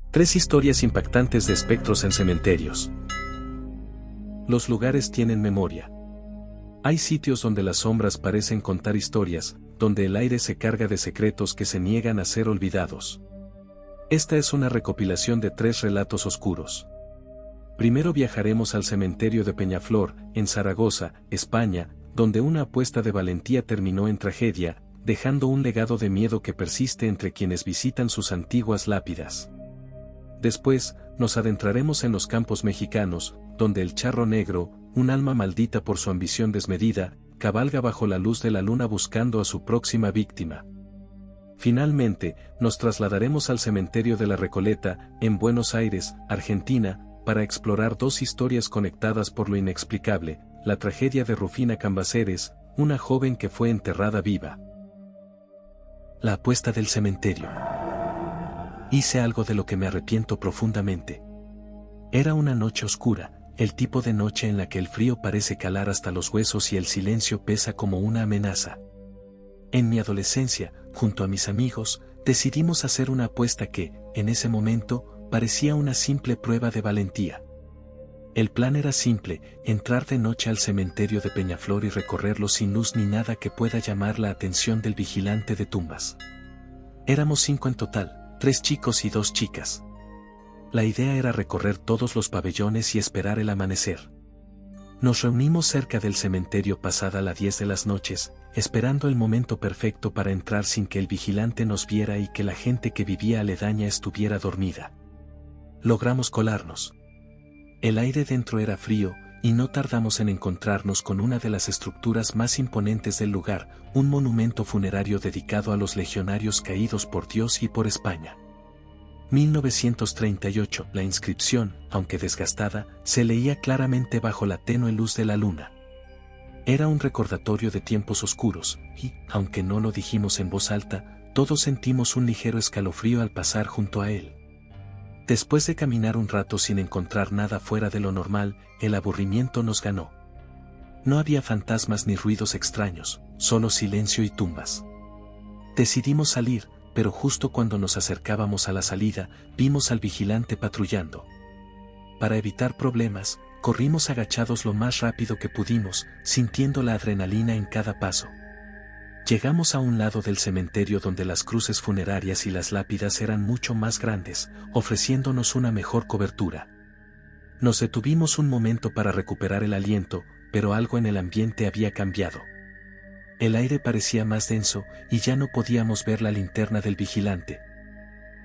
Tres historias impactantes de espectros en cementerios. Los lugares tienen memoria. Hay sitios donde las sombras parecen contar historias, donde el aire se carga de secretos que se niegan a ser olvidados. Esta es una recopilación de 3 relatos oscuros. Primero viajaremos al cementerio de Peñaflor, en Zaragoza, España, donde una apuesta de valentía terminó en tragedia, dejando un legado de miedo que persiste entre quienes visitan sus antiguas lápidas. Después, nos adentraremos en los campos mexicanos, donde el charro negro, un alma maldita por su ambición desmedida, cabalga bajo la luz de la luna buscando a su próxima víctima. Finalmente, nos trasladaremos al cementerio de la Recoleta, en Buenos Aires, Argentina, para explorar 2 historias conectadas por lo inexplicable, la tragedia de Rufina Cambaceres, una joven que fue enterrada viva. La apuesta del cementerio. Hice algo de lo que me arrepiento profundamente. Era una noche oscura, el tipo de noche en la que el frío parece calar hasta los huesos y el silencio pesa como una amenaza. En mi adolescencia, junto a mis amigos, decidimos hacer una apuesta que, en ese momento, parecía una simple prueba de valentía. El plan era simple, entrar de noche al cementerio de Peñaflor y recorrerlo sin luz ni nada que pueda llamar la atención del vigilante de tumbas. Éramos 5 en total, 3 chicos y 2 chicas. La idea era recorrer todos los pabellones y esperar el amanecer. Nos reunimos cerca del cementerio pasada las 10 de las noches, esperando el momento perfecto para entrar sin que el vigilante nos viera y que la gente que vivía aledaña estuviera dormida. Logramos colarnos. El aire dentro era frío, y no tardamos en encontrarnos con una de las estructuras más imponentes del lugar, un monumento funerario dedicado a los legionarios caídos por Dios y por España. 1938, la inscripción, aunque desgastada, se leía claramente bajo la tenue luz de la luna. Era un recordatorio de tiempos oscuros, y, aunque no lo dijimos en voz alta, todos sentimos un ligero escalofrío al pasar junto a él. Después de caminar un rato sin encontrar nada fuera de lo normal, el aburrimiento nos ganó. No había fantasmas ni ruidos extraños, solo silencio y tumbas. Decidimos salir, pero justo cuando nos acercábamos a la salida, vimos al vigilante patrullando. Para evitar problemas, corrimos agachados lo más rápido que pudimos, sintiendo la adrenalina en cada paso. Llegamos a un lado del cementerio donde las cruces funerarias y las lápidas eran mucho más grandes, ofreciéndonos una mejor cobertura. Nos detuvimos un momento para recuperar el aliento, pero algo en el ambiente había cambiado. El aire parecía más denso, y ya no podíamos ver la linterna del vigilante.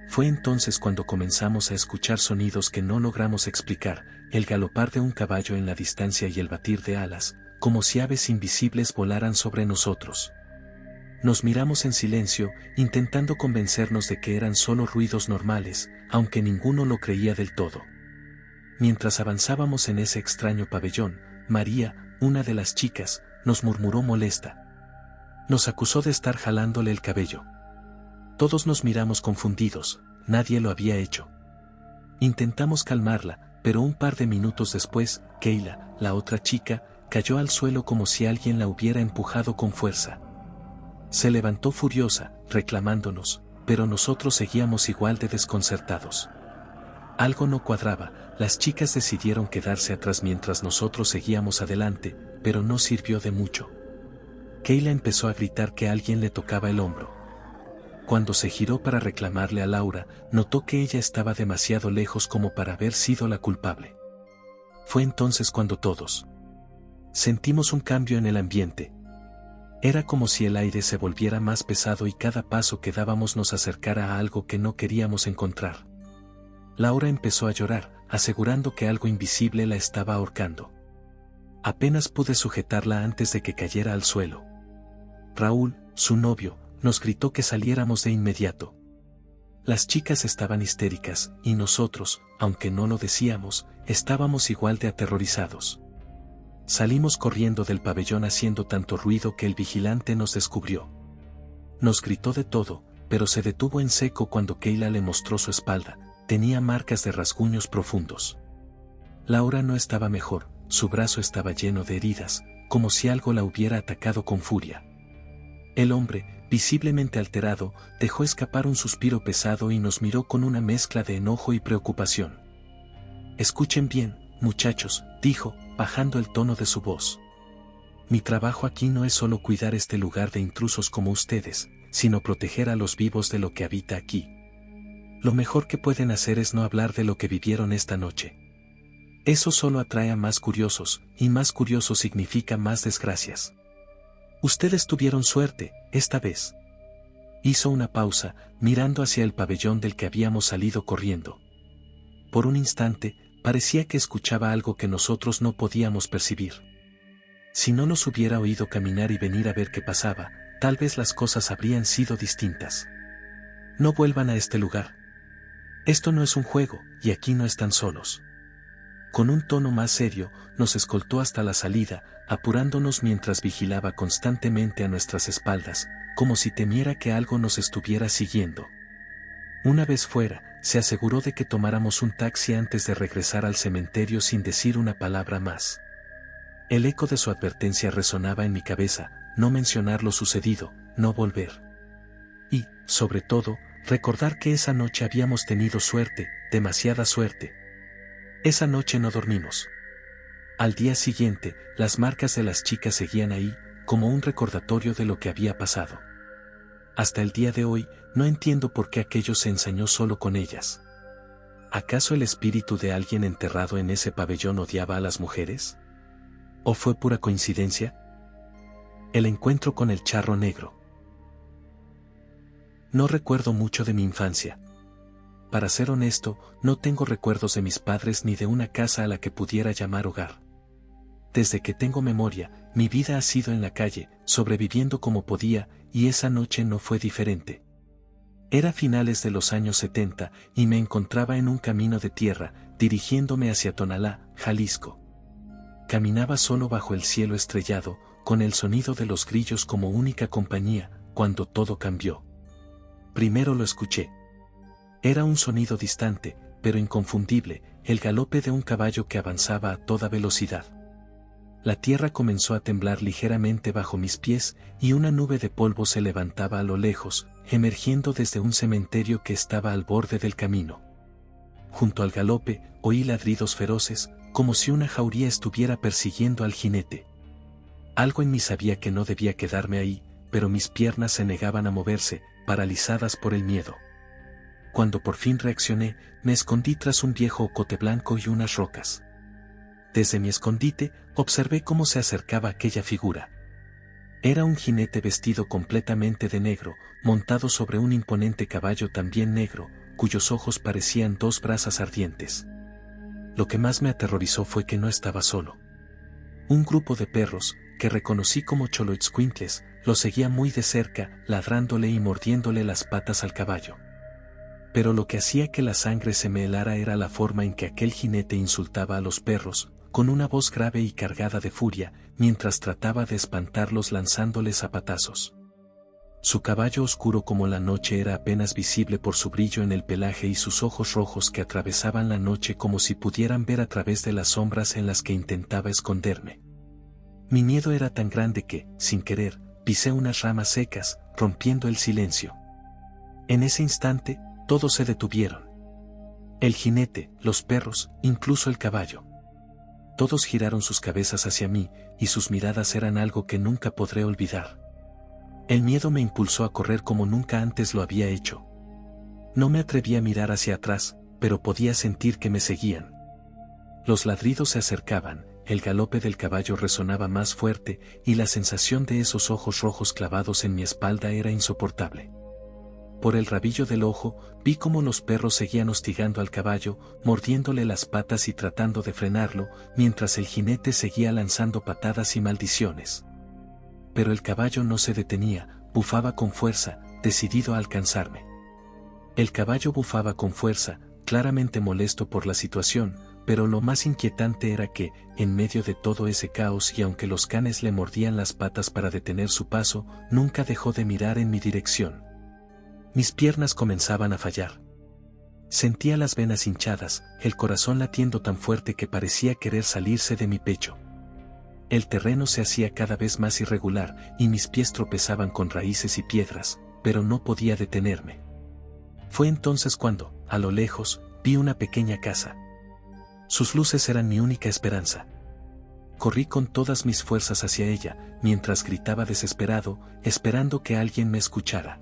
Fue entonces cuando comenzamos a escuchar sonidos que no logramos explicar, el galopar de un caballo en la distancia y el batir de alas, como si aves invisibles volaran sobre nosotros. Nos miramos en silencio, intentando convencernos de que eran solo ruidos normales, aunque ninguno lo creía del todo. Mientras avanzábamos en ese extraño pabellón, María, una de las chicas, nos murmuró molesta. Nos acusó de estar jalándole el cabello. Todos nos miramos confundidos, nadie lo había hecho. Intentamos calmarla, pero un par de minutos después, Keila, la otra chica, cayó al suelo como si alguien la hubiera empujado con fuerza. Se levantó furiosa, reclamándonos, pero nosotros seguíamos igual de desconcertados. Algo no cuadraba, las chicas decidieron quedarse atrás mientras nosotros seguíamos adelante, pero no sirvió de mucho. Keila empezó a gritar que alguien le tocaba el hombro. Cuando se giró para reclamarle a Laura, notó que ella estaba demasiado lejos como para haber sido la culpable. Fue entonces cuando todos sentimos un cambio en el ambiente. Era como si el aire se volviera más pesado y cada paso que dábamos nos acercara a algo que no queríamos encontrar. Laura empezó a llorar, asegurando que algo invisible la estaba ahorcando. Apenas pude sujetarla antes de que cayera al suelo. Raúl, su novio, nos gritó que saliéramos de inmediato. Las chicas estaban histéricas, y nosotros, aunque no lo decíamos, estábamos igual de aterrorizados. Salimos corriendo del pabellón haciendo tanto ruido que el vigilante nos descubrió. Nos gritó de todo, pero se detuvo en seco cuando Keila le mostró su espalda, tenía marcas de rasguños profundos. Laura no estaba mejor, su brazo estaba lleno de heridas, como si algo la hubiera atacado con furia. El hombre, visiblemente alterado, dejó escapar un suspiro pesado y nos miró con una mezcla de enojo y preocupación. «Escuchen bien, muchachos», dijo, bajando el tono de su voz. «Mi trabajo aquí no es solo cuidar este lugar de intrusos como ustedes, sino proteger a los vivos de lo que habita aquí. Lo mejor que pueden hacer es no hablar de lo que vivieron esta noche. Eso solo atrae a más curiosos, y más curiosos significa más desgracias. Ustedes tuvieron suerte, esta vez». Hizo una pausa, mirando hacia el pabellón del que habíamos salido corriendo. Por un instante, parecía que escuchaba algo que nosotros no podíamos percibir. Si no los hubiera oído caminar y venir a ver qué pasaba, tal vez las cosas habrían sido distintas. «No vuelvan a este lugar. Esto no es un juego, y aquí no están solos». Con un tono más serio, nos escoltó hasta la salida, apurándonos mientras vigilaba constantemente a nuestras espaldas, como si temiera que algo nos estuviera siguiendo. Una vez fuera, se aseguró de que tomáramos un taxi antes de regresar al cementerio sin decir una palabra más. El eco de su advertencia resonaba en mi cabeza: no mencionar lo sucedido, no volver. Y, sobre todo, recordar que esa noche habíamos tenido suerte, demasiada suerte. Esa noche no dormimos. Al día siguiente, las marcas de las chicas seguían ahí, como un recordatorio de lo que había pasado. Hasta el día de hoy, no entiendo por qué aquello se ensañó solo con ellas. ¿Acaso el espíritu de alguien enterrado en ese pabellón odiaba a las mujeres? ¿O fue pura coincidencia? El encuentro con el charro negro. No recuerdo mucho de mi infancia. Para ser honesto, no tengo recuerdos de mis padres ni de una casa a la que pudiera llamar hogar. Desde que tengo memoria, mi vida ha sido en la calle, sobreviviendo como podía, y esa noche no fue diferente. Era finales de los años 70, y me encontraba en un camino de tierra, dirigiéndome hacia Tonalá, Jalisco. Caminaba solo bajo el cielo estrellado, con el sonido de los grillos como única compañía, cuando todo cambió. Primero lo escuché. Era un sonido distante, pero inconfundible, el galope de un caballo que avanzaba a toda velocidad. La tierra comenzó a temblar ligeramente bajo mis pies, y una nube de polvo se levantaba a lo lejos, emergiendo desde un cementerio que estaba al borde del camino. Junto al galope, oí ladridos feroces, como si una jauría estuviera persiguiendo al jinete. Algo en mí sabía que no debía quedarme ahí, pero mis piernas se negaban a moverse, paralizadas por el miedo. Cuando por fin reaccioné, me escondí tras un viejo ocote blanco y unas rocas. Desde mi escondite, observé cómo se acercaba aquella figura. Era un jinete vestido completamente de negro, montado sobre un imponente caballo también negro, cuyos ojos parecían dos brasas ardientes. Lo que más me aterrorizó fue que no estaba solo. Un grupo de perros, que reconocí como Xoloitzcuintles, lo seguía muy de cerca, ladrándole y mordiéndole las patas al caballo. Pero lo que hacía que la sangre se me helara era la forma en que aquel jinete insultaba a los perros, con una voz grave y cargada de furia, mientras trataba de espantarlos lanzándoles zapatazos. Su caballo oscuro como la noche era apenas visible por su brillo en el pelaje y sus ojos rojos que atravesaban la noche como si pudieran ver a través de las sombras en las que intentaba esconderme. Mi miedo era tan grande que, sin querer, pisé unas ramas secas, rompiendo el silencio. En ese instante, todos se detuvieron. El jinete, los perros, incluso el caballo. Todos giraron sus cabezas hacia mí, y sus miradas eran algo que nunca podré olvidar. El miedo me impulsó a correr como nunca antes lo había hecho. No me atreví a mirar hacia atrás, pero podía sentir que me seguían. Los ladridos se acercaban, el galope del caballo resonaba más fuerte, y la sensación de esos ojos rojos clavados en mi espalda era insoportable. Por el rabillo del ojo, vi cómo los perros seguían hostigando al caballo, mordiéndole las patas y tratando de frenarlo, mientras el jinete seguía lanzando patadas y maldiciones. Pero el caballo no se detenía, bufaba con fuerza, decidido a alcanzarme. El caballo bufaba con fuerza, claramente molesto por la situación, pero lo más inquietante era que, en medio de todo ese caos y aunque los canes le mordían las patas para detener su paso, nunca dejó de mirar en mi dirección. Mis piernas comenzaban a fallar. Sentía las venas hinchadas, el corazón latiendo tan fuerte que parecía querer salirse de mi pecho. El terreno se hacía cada vez más irregular y mis pies tropezaban con raíces y piedras, pero no podía detenerme. Fue entonces cuando, a lo lejos, vi una pequeña casa. Sus luces eran mi única esperanza. Corrí con todas mis fuerzas hacia ella, mientras gritaba desesperado, esperando que alguien me escuchara.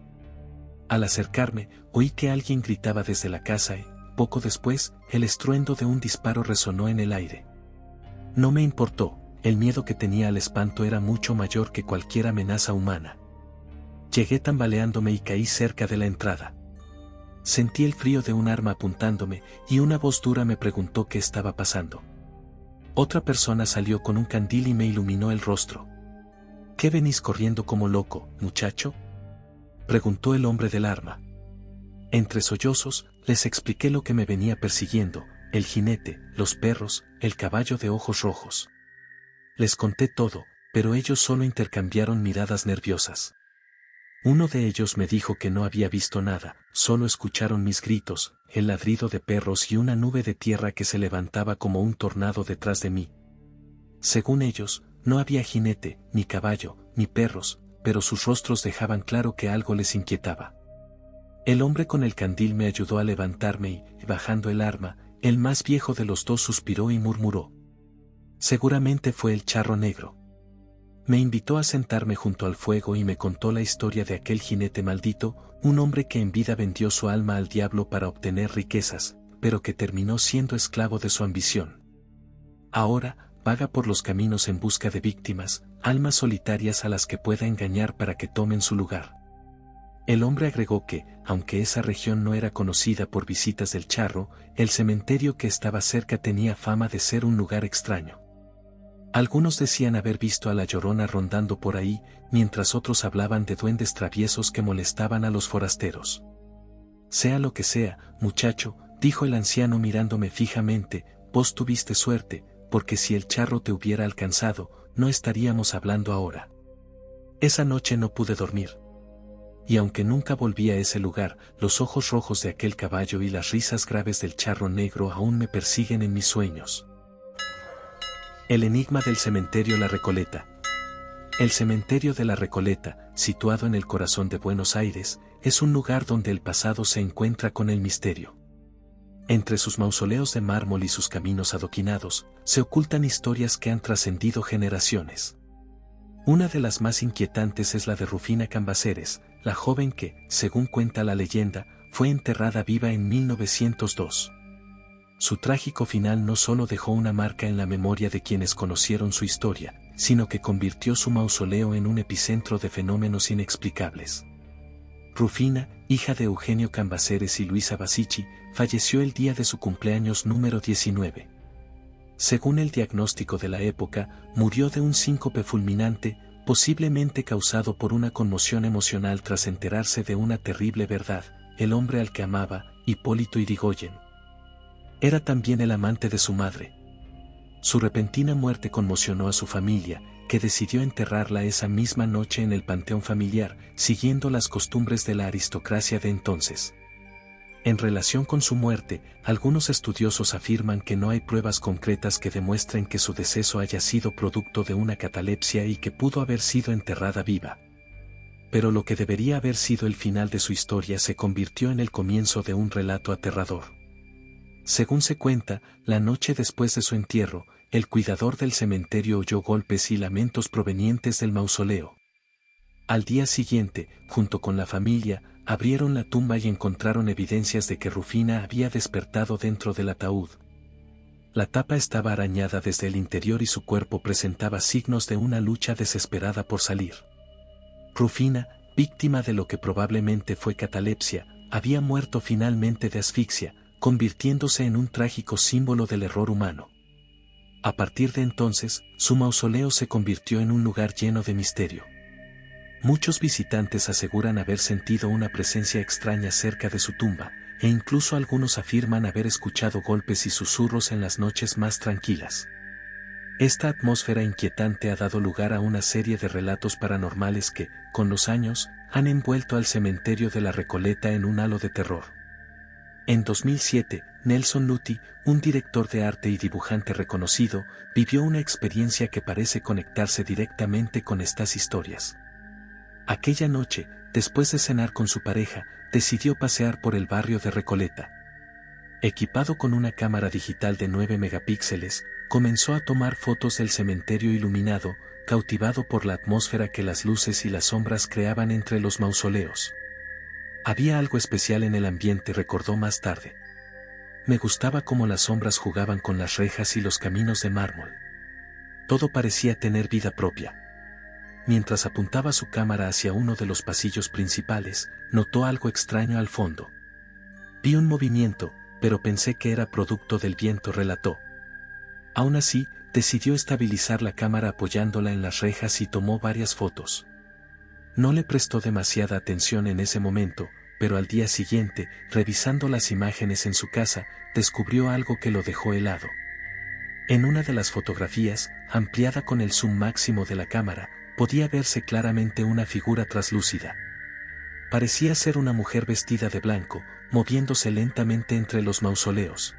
Al acercarme, oí que alguien gritaba desde la casa y, poco después, el estruendo de un disparo resonó en el aire. No me importó, el miedo que tenía al espanto era mucho mayor que cualquier amenaza humana. Llegué tambaleándome y caí cerca de la entrada. Sentí el frío de un arma apuntándome y una voz dura me preguntó qué estaba pasando. Otra persona salió con un candil y me iluminó el rostro. ¿Qué venís corriendo como loco, muchacho?, preguntó el hombre del arma. Entre sollozos, les expliqué lo que me venía persiguiendo, el jinete, los perros, el caballo de ojos rojos. Les conté todo, pero ellos solo intercambiaron miradas nerviosas. Uno de ellos me dijo que no había visto nada, solo escucharon mis gritos, el ladrido de perros y una nube de tierra que se levantaba como un tornado detrás de mí. Según ellos, no había jinete, ni caballo, ni perros, pero sus rostros dejaban claro que algo les inquietaba. El hombre con el candil me ayudó a levantarme y, bajando el arma, el más viejo de los dos suspiró y murmuró: seguramente fue el charro negro. Me invitó a sentarme junto al fuego y me contó la historia de aquel jinete maldito, un hombre que en vida vendió su alma al diablo para obtener riquezas, pero que terminó siendo esclavo de su ambición. Ahora, vaga por los caminos en busca de víctimas, almas solitarias a las que pueda engañar para que tomen su lugar. El hombre agregó que, aunque esa región no era conocida por visitas del charro, el cementerio que estaba cerca tenía fama de ser un lugar extraño. Algunos decían haber visto a la Llorona rondando por ahí, mientras otros hablaban de duendes traviesos que molestaban a los forasteros. Sea lo que sea, muchacho, dijo el anciano mirándome fijamente, vos tuviste suerte, porque si el charro te hubiera alcanzado, no estaríamos hablando ahora. Esa noche no pude dormir. Y aunque nunca volví a ese lugar, los ojos rojos de aquel caballo y las risas graves del charro negro aún me persiguen en mis sueños. El enigma del cementerio La Recoleta. El cementerio de La Recoleta, situado en el corazón de Buenos Aires, es un lugar donde el pasado se encuentra con el misterio. Entre sus mausoleos de mármol y sus caminos adoquinados, se ocultan historias que han trascendido generaciones. Una de las más inquietantes es la de Rufina Cambaceres, la joven que, según cuenta la leyenda, fue enterrada viva en 1902. Su trágico final no solo dejó una marca en la memoria de quienes conocieron su historia, sino que convirtió su mausoleo en un epicentro de fenómenos inexplicables. Rufina, hija de Eugenio Cambaceres y Luisa Basichi, falleció el día de su cumpleaños número 19. Según el diagnóstico de la época, murió de un síncope fulminante, posiblemente causado por una conmoción emocional tras enterarse de una terrible verdad: el hombre al que amaba, Hipólito Yrigoyen, era también el amante de su madre. Su repentina muerte conmocionó a su familia, que decidió enterrarla esa misma noche en el panteón familiar, siguiendo las costumbres de la aristocracia de entonces. En relación con su muerte, algunos estudiosos afirman que no hay pruebas concretas que demuestren que su deceso haya sido producto de una catalepsia y que pudo haber sido enterrada viva. Pero lo que debería haber sido el final de su historia se convirtió en el comienzo de un relato aterrador. Según se cuenta, la noche después de su entierro, el cuidador del cementerio oyó golpes y lamentos provenientes del mausoleo. Al día siguiente, junto con la familia, abrieron la tumba y encontraron evidencias de que Rufina había despertado dentro del ataúd. La tapa estaba arañada desde el interior y su cuerpo presentaba signos de una lucha desesperada por salir. Rufina, víctima de lo que probablemente fue catalepsia, había muerto finalmente de asfixia, convirtiéndose en un trágico símbolo del error humano. A partir de entonces, su mausoleo se convirtió en un lugar lleno de misterio. Muchos visitantes aseguran haber sentido una presencia extraña cerca de su tumba, e incluso algunos afirman haber escuchado golpes y susurros en las noches más tranquilas. Esta atmósfera inquietante ha dado lugar a una serie de relatos paranormales que, con los años, han envuelto al cementerio de La Recoleta en un halo de terror. En 2007, Nelson Lutti, un director de arte y dibujante reconocido, vivió una experiencia que parece conectarse directamente con estas historias. Aquella noche, después de cenar con su pareja, decidió pasear por el barrio de Recoleta. Equipado con una cámara digital de 9 megapíxeles, comenzó a tomar fotos del cementerio iluminado, cautivado por la atmósfera que las luces y las sombras creaban entre los mausoleos. Había algo especial en el ambiente, recordó más tarde. Me gustaba cómo las sombras jugaban con las rejas y los caminos de mármol. Todo parecía tener vida propia. Mientras apuntaba su cámara hacia uno de los pasillos principales, notó algo extraño al fondo. Vi un movimiento, pero pensé que era producto del viento, relató. Aún así, decidió estabilizar la cámara apoyándola en las rejas y tomó varias fotos. No le prestó demasiada atención en ese momento, pero al día siguiente, revisando las imágenes en su casa, descubrió algo que lo dejó helado. En una de las fotografías, ampliada con el zoom máximo de la cámara, podía verse claramente una figura traslúcida. Parecía ser una mujer vestida de blanco, moviéndose lentamente entre los mausoleos.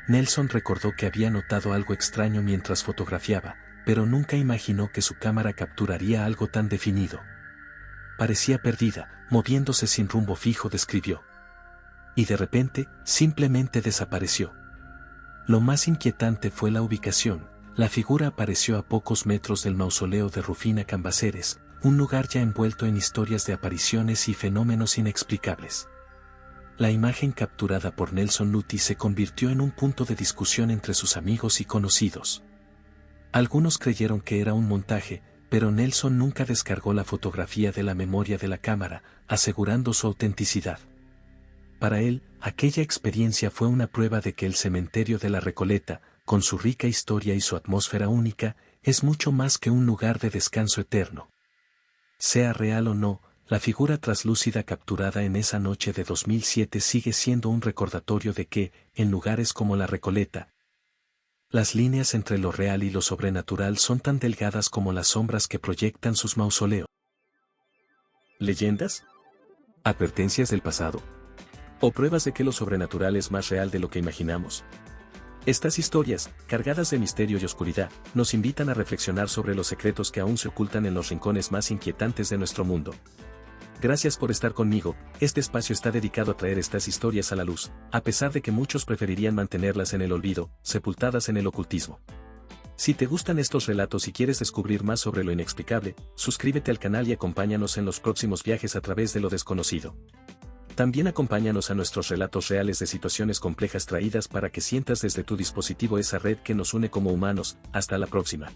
Nelson recordó que había notado algo extraño mientras fotografiaba, pero nunca imaginó que su cámara capturaría algo tan definido. Parecía perdida, moviéndose sin rumbo fijo, describió. Y de repente, simplemente desapareció. Lo más inquietante fue la ubicación. La figura apareció a pocos metros del mausoleo de Rufina Cambaceres, un lugar ya envuelto en historias de apariciones y fenómenos inexplicables. La imagen capturada por Nelson Lutti se convirtió en un punto de discusión entre sus amigos y conocidos. Algunos creyeron que era un montaje, pero Nelson nunca descargó la fotografía de la memoria de la cámara, asegurando su autenticidad. Para él, aquella experiencia fue una prueba de que el cementerio de la Recoleta, con su rica historia y su atmósfera única, es mucho más que un lugar de descanso eterno. Sea real o no, la figura traslúcida capturada en esa noche de 2007 sigue siendo un recordatorio de que, en lugares como la Recoleta, las líneas entre lo real y lo sobrenatural son tan delgadas como las sombras que proyectan sus mausoleos. ¿Leyendas? ¿Advertencias del pasado? ¿O pruebas de que lo sobrenatural es más real de lo que imaginamos? Estas historias, cargadas de misterio y oscuridad, nos invitan a reflexionar sobre los secretos que aún se ocultan en los rincones más inquietantes de nuestro mundo. Gracias por estar conmigo. Este espacio está dedicado a traer estas historias a la luz, a pesar de que muchos preferirían mantenerlas en el olvido, sepultadas en el ocultismo. Si te gustan estos relatos y quieres descubrir más sobre lo inexplicable, suscríbete al canal y acompáñanos en los próximos viajes a través de lo desconocido. También acompáñanos a nuestros relatos reales de situaciones complejas traídas para que sientas desde tu dispositivo esa red que nos une como humanos. Hasta la próxima.